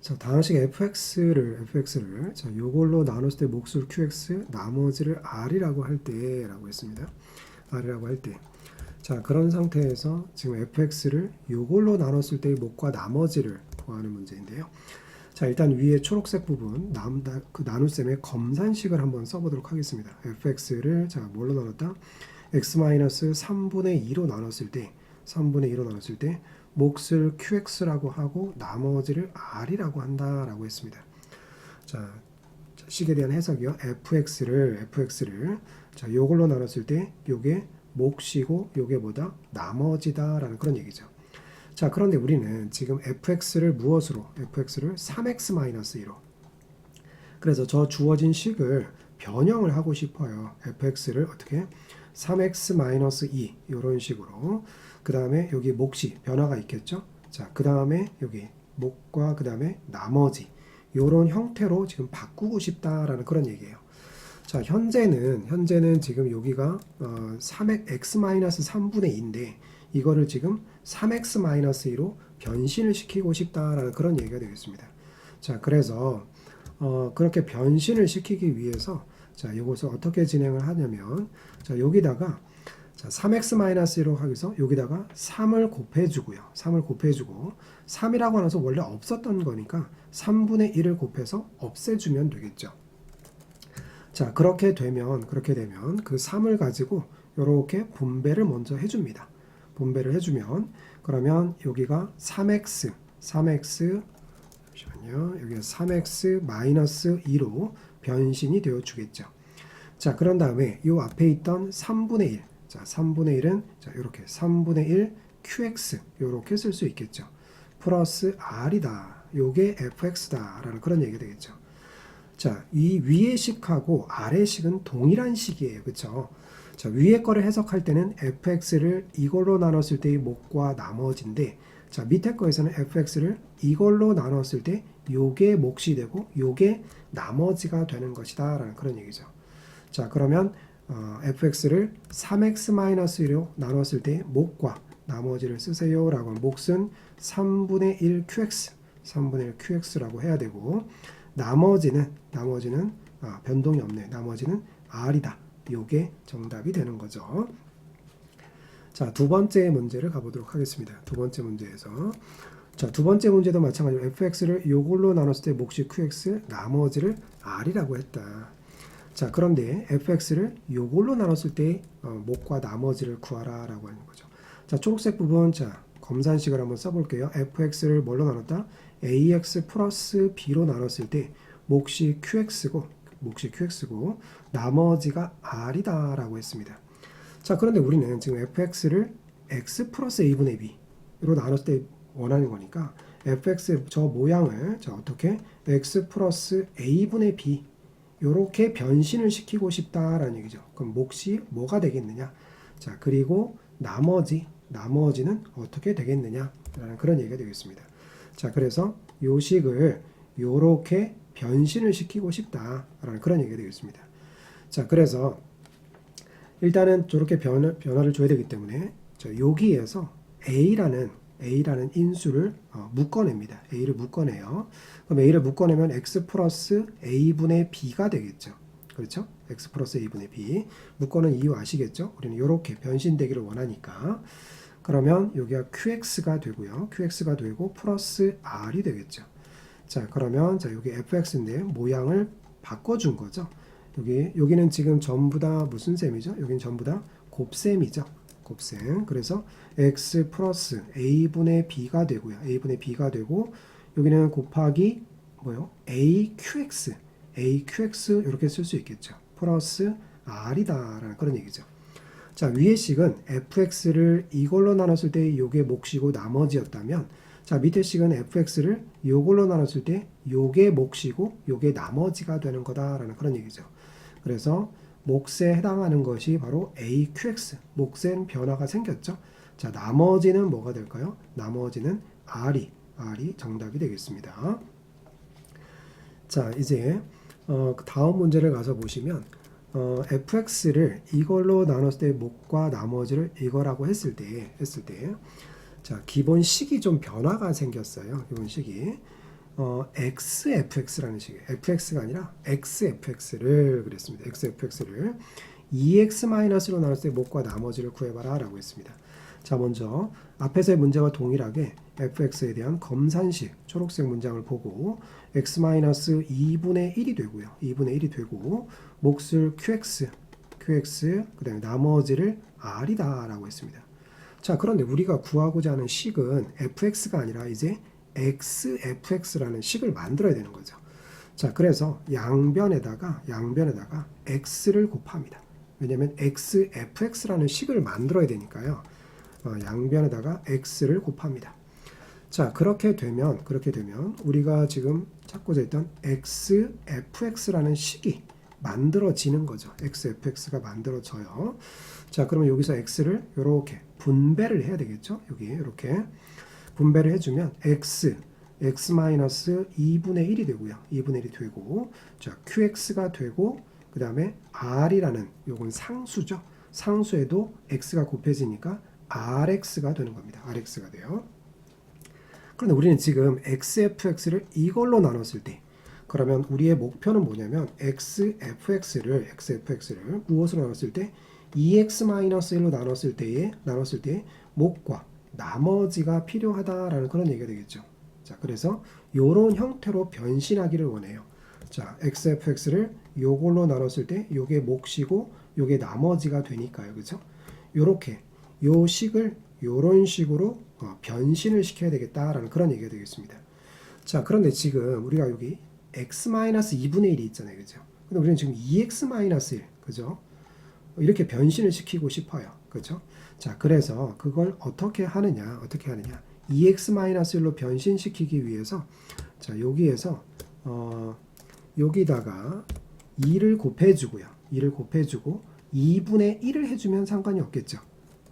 자, 다항식 fx를 자, 요걸로 나눴을 때 몫을 qx, 나머지를 r이라고 할 때라고 했습니다. r이라고 할 때. 자, 그런 상태에서 지금 fx를 요걸로 나눴을 때의 몫과 나머지를 구하는 문제인데요. 자, 일단 위에 초록색 부분 그 나눗셈의 검산식을 한번 써보도록 하겠습니다. fx를 자 뭘로 나눴다? x-3분의 2로 나눴을 때 3분의 2로 나눴을 때 몫을 qx라고 하고 나머지를 r이라고 한다라고 했습니다. 자, 식에 대한 해석이요. fx를 자 요걸로 나눴을 때 요게 몫이고 요게 뭐다? 나머지다라는 그런 얘기죠. 자, 그런데 우리는 지금 fx를 무엇으로? fx를 3x-2로. 그래서 저 주어진 식을 변형을 하고 싶어요. fx를 어떻게? 3x-2 이런 식으로. 그 다음에 여기 몫이 변화가 있겠죠? 자, 그 다음에 여기 몫과 그 다음에 나머지 이런 형태로 지금 바꾸고 싶다라는 그런 얘기예요. 자, 현재는 지금 여기가 3x-3분의 2인데 이거를 지금 3x-2로 변신을 시키고 싶다라는 그런 얘기가 되겠습니다. 자, 그래서 그렇게 변신을 시키기 위해서 자, 이것을 어떻게 진행을 하냐면 자, 여기다가 자, 3x-1로 하기서 여기다가 3을 곱해주고요. 3을 곱해주고 3이라고 나서 원래 없었던 거니까 3분의 1을 곱해서 없애주면 되겠죠. 자, 그렇게 되면 그 3을 가지고 이렇게 분배를 먼저 해줍니다. 분배를 해주면 그러면 여기가 3x 잠시만요. 여기가 3x-2로 변신이 되어 주겠죠. 자, 그런 다음에 이 앞에 있던 3분의 1 자, 3분의 1은 자, 이렇게 3분의 1 qx 이렇게 쓸 수 있겠죠. 플러스 r이다. 요게 fx다 라는 그런 얘기가 되겠죠. 자, 이 위의 식하고 아래 식은 동일한 식이에요. 그렇죠? 자, 위의 거를 해석할 때는 fx를 이걸로 나눴을 때의 몫과 나머지인데 자, 밑에 거에서는 fx를 이걸로 나눴을 때 요게 몫이 되고 요게 나머지가 되는 것이다 라는 그런 얘기죠. 자, 그러면 fx를 3x-1로 나눴을 때 몫과 나머지를 쓰세요 라고 하면 몫은 3분의 1 qx라고 해야 되고 나머지는 변동이 없네. 나머지는 r이다. 요게 정답이 되는 거죠. 자, 두 번째 문제를 가보도록 하겠습니다. 두 번째 문제에서 자, 두 번째 문제도 마찬가지로 fx를 요걸로 나눴을 때 몫이 qx, 나머지를 r이라고 했다. 자, 그런데 fx를 요걸로 나눴을 때 몫과 나머지를 구하라 라고 하는 거죠. 자, 초록색 부분 자, 검산식을 한번 써볼게요. fx를 뭘로 나눴다? ax 플러스 b로 나눴을 때 몫이 qx고 나머지가 r이다 라고 했습니다. 자, 그런데 우리는 지금 fx를 x 플러스 a분의 b로 나눴을 때 원하는 거니까 fx 저 모양을 자, 어떻게 x 플러스 a분의 b 요렇게 변신을 시키고 싶다라는 얘기죠. 그럼 몫이 뭐가 되겠느냐? 자, 그리고 나머지는 어떻게 되겠느냐라는 그런 얘기가 되겠습니다. 자, 그래서 요 식을 요렇게 변신을 시키고 싶다라는 그런 얘기가 되겠습니다. 자, 그래서 일단은 저렇게 변화를 줘야 되기 때문에 자, 여기에서 a라는 인수를 묶어냅니다. a를 묶어내요. 그럼 a를 묶어내면 x 플러스 a분의 b가 되겠죠. 그렇죠? x 플러스 a분의 b 묶어는 이유 아시겠죠? 우리는 이렇게 변신되기를 원하니까 그러면 여기가 qx가 되고요. qx가 되고 플러스 r이 되겠죠. 자, 그러면 자, 여기 fx인데 모양을 바꿔준 거죠. 여기는 지금 전부 다 무슨 셈이죠? 여기는 전부 다 곱셈이죠. 곱셈. 그래서 x 플러스 a분의 b가 되고요. a분의 b가 되고 여기는 곱하기 뭐요? aqx 이렇게 쓸 수 있겠죠. 플러스 r이다라는 그런 얘기죠. 자, 위의 식은 fx를 이걸로 나눴을 때 요게 몫이고 나머지였다면 자, 밑에 식은 fx를 요걸로 나눴을 때 요게 몫이고 요게 나머지가 되는 거다라는 그런 얘기죠. 그래서 몫에 해당하는 것이 바로 aqx, 몫엔 변화가 생겼죠. 자, 나머지는 뭐가 될까요? 나머지는 r이 정답이 되겠습니다. 자, 이제 다음 문제를 가서 보시면 fx를 이걸로 나눴을 때 몫과 나머지를 이거라고 했을 때 자, 기본 식이 좀 변화가 생겼어요. 기본 식이 XFX라는 식이에요. FX가 아니라 XFX를 그랬습니다. XFX를 2x-로 나눴을 때 목과 나머지를 구해봐라 라고 했습니다. 자, 먼저 앞에서의 문제와 동일하게 fx에 대한 검산식 초록색 문장을 보고 x-2분의 1이 되고요. 2분의 1이 되고 몫을 qx 그 다음에 나머지를 r이다 라고 했습니다. 자, 그런데 우리가 구하고자 하는 식은 fx가 아니라 이제 xfx라는 식을 만들어야 되는 거죠. 자, 그래서 양변에다가 x를 곱합니다. 왜냐하면 xfx라는 식을 만들어야 되니까요. 양변에다가 x를 곱합니다. 자, 그렇게 되면 우리가 지금 찾고자 했던 xfx라는 식이 만들어지는 거죠. xfx가 만들어져요. 자, 그러면 여기서 x를 이렇게 분배를 해야 되겠죠. 여기 이렇게 분배를 해주면 x-2분의 1이 되고요. 2분의 1이 되고, 자, qx가 되고, 그 다음에 r이라는 요건 상수죠. 상수에도 x가 곱해지니까 rx가 되는 겁니다. rx가 돼요. 그런데 우리는 지금 xfx를 이걸로 나눴을 때, 그러면 우리의 목표는 뭐냐면 xfx를 무엇으로 나눴을 때 2x-1로 나눴을 때의 목과 나머지가 필요하다라는 그런 얘기가 되겠죠. 자, 그래서 이런 형태로 변신하기를 원해요. 자, xfx를 요걸로 나눴을 때 요게 몫이고 요게 나머지가 되니까요. 그죠? 요렇게 요 식을 요런 식으로 변신을 시켜야 되겠다라는 그런 얘기가 되겠습니다. 자, 그런데 지금 우리가 여기 x-2분의 1이 있잖아요. 그죠? 근데 우리는 지금 2x-1, 그죠? 이렇게 변신을 시키고 싶어요. 그죠? 자, 그래서 그걸 어떻게 하느냐? 2x-1로 변신시키기 위해서, 자, 여기에서 여기다가 2를 곱해주고요. 2를 곱해주고 2분의 1을 해주면 상관이 없겠죠.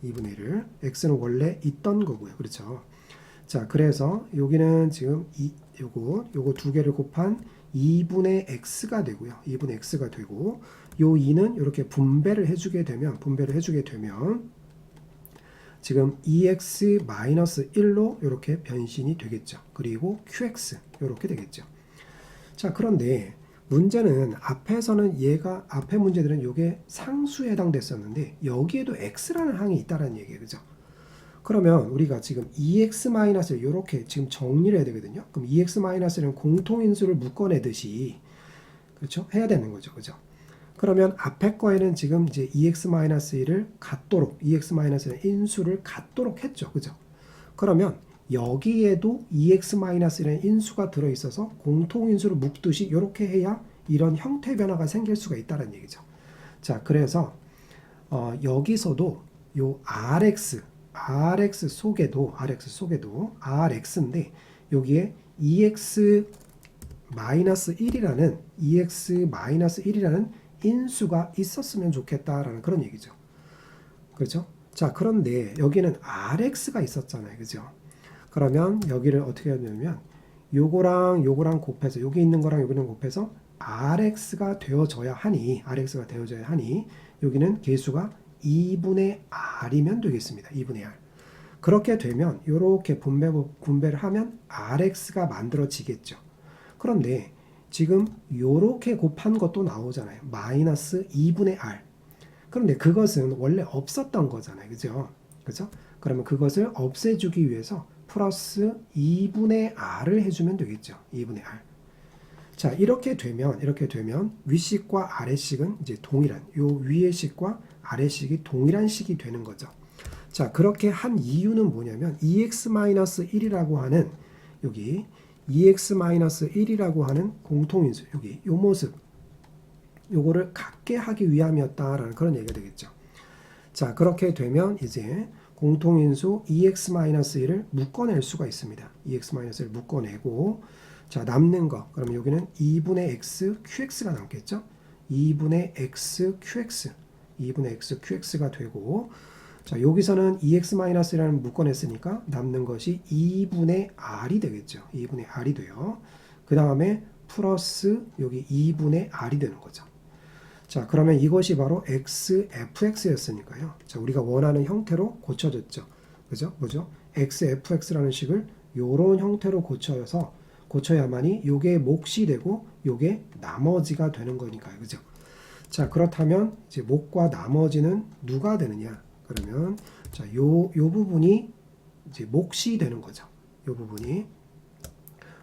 2분의 1을. x는 원래 있던 거고요. 그렇죠? 자, 그래서 여기는 지금 요거 두 개를 곱한 2분의 x가 되고요. 2분의 x가 되고 요 2는 이렇게 분배를 해주게 되면 지금 2x-1로 이렇게 변신이 되겠죠. 그리고 qx 이렇게 되겠죠. 자, 그런데 문제는 앞에서는 앞에 문제들은 이게 상수에 해당됐었는데 여기에도 x라는 항이 있다는 얘기예요. 그죠? 그러면 우리가 지금 2x-를 이렇게 지금 정리를 해야 되거든요. 그럼 2x-는 공통인수를 묶어내듯이 그렇죠? 해야 되는 거죠. 그죠? 그러면 앞에 거에는 지금 이제 2x-1을 갖도록 2x-는 인수를 갖도록 했죠. 그죠? 그러면 여기에도 2x-1의 인수가 들어있어서 공통인수를 묶듯이 이렇게 해야 이런 형태 변화가 생길 수가 있다는 얘기죠. 자, 그래서 여기서도 요 RX 속에도 RX인데 여기에 EX-1이라는 인수가 있었으면 좋겠다라는 그런 얘기죠. 그렇죠? 자, 그런데 여기는 RX가 있었잖아요. 그죠? 그러면 여기를 어떻게 하냐면 요거랑 곱해서 여기 있는 거랑 여기는 곱해서 RX가 되어져야 하니 여기는 계수가 2분의 R이면 되겠습니다. 2분의 R. 그렇게 되면 이렇게 분배를 하면 RX가 만들어지겠죠. 그런데 지금 이렇게 곱한 것도 나오잖아요. 마이너스 2분의 R. 그런데 그것은 원래 없었던 거잖아요. 그죠? 그죠? 그러면 그것을 없애주기 위해서 플러스 2분의 R을 해주면 되겠죠. 2분의 R. 자, 이렇게 되면 윗식과 아래식은 이제 동일한, 요 위의 식과 아래식이 동일한 식이 되는 거죠. 자, 그렇게 한 이유는 뭐냐면 2x-1이라고 하는 여기 2x-1이라고 하는 공통인수, 여기 요 모습, 요거를 갖게 하기 위함이었다라는 그런 얘기가 되겠죠. 자, 그렇게 되면 이제 공통인수 2x-1을 묶어낼 수가 있습니다. 2x-1을 묶어내고, 자, 남는 거, 그러면 여기는 2분의 x qx가 남겠죠. 2분의 x qx가 되고, 자, 여기서는 2x-1을 묶어냈으니까 남는 것이 2분의 r이 되겠죠. 2분의 r이 돼요. 그 다음에 플러스 여기 2분의 r이 되는 거죠. 자, 그러면 이것이 바로 xfx였으니까요. 자, 우리가 원하는 형태로 고쳐졌죠. 그죠? 뭐죠? xfx라는 식을 요런 형태로 고쳐서 고쳐야만이 요게 몫이 되고 요게 나머지가 되는 거니까요. 그죠? 자, 그렇다면 이제 몫과 나머지는 누가 되느냐? 그러면 자, 요 부분이 이제 몫이 되는 거죠. 요 부분이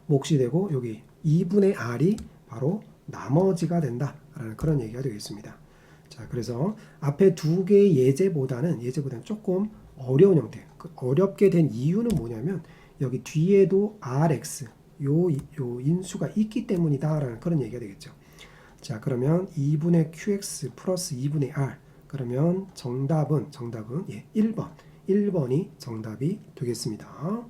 몫이 되고 여기 2분의 R이 바로 나머지가 된다라는 그런 얘기가 되겠습니다. 자, 그래서 앞에 두 개의 예제보다는 조금 어려운 형태. 어렵게 된 이유는 뭐냐면 여기 뒤에도 RX 요 인수가 있기 때문이다라는 그런 얘기가 되겠죠. 자, 그러면 2분의 QX 플러스 2분의 R. 그러면 정답은 1번이 정답이 되겠습니다.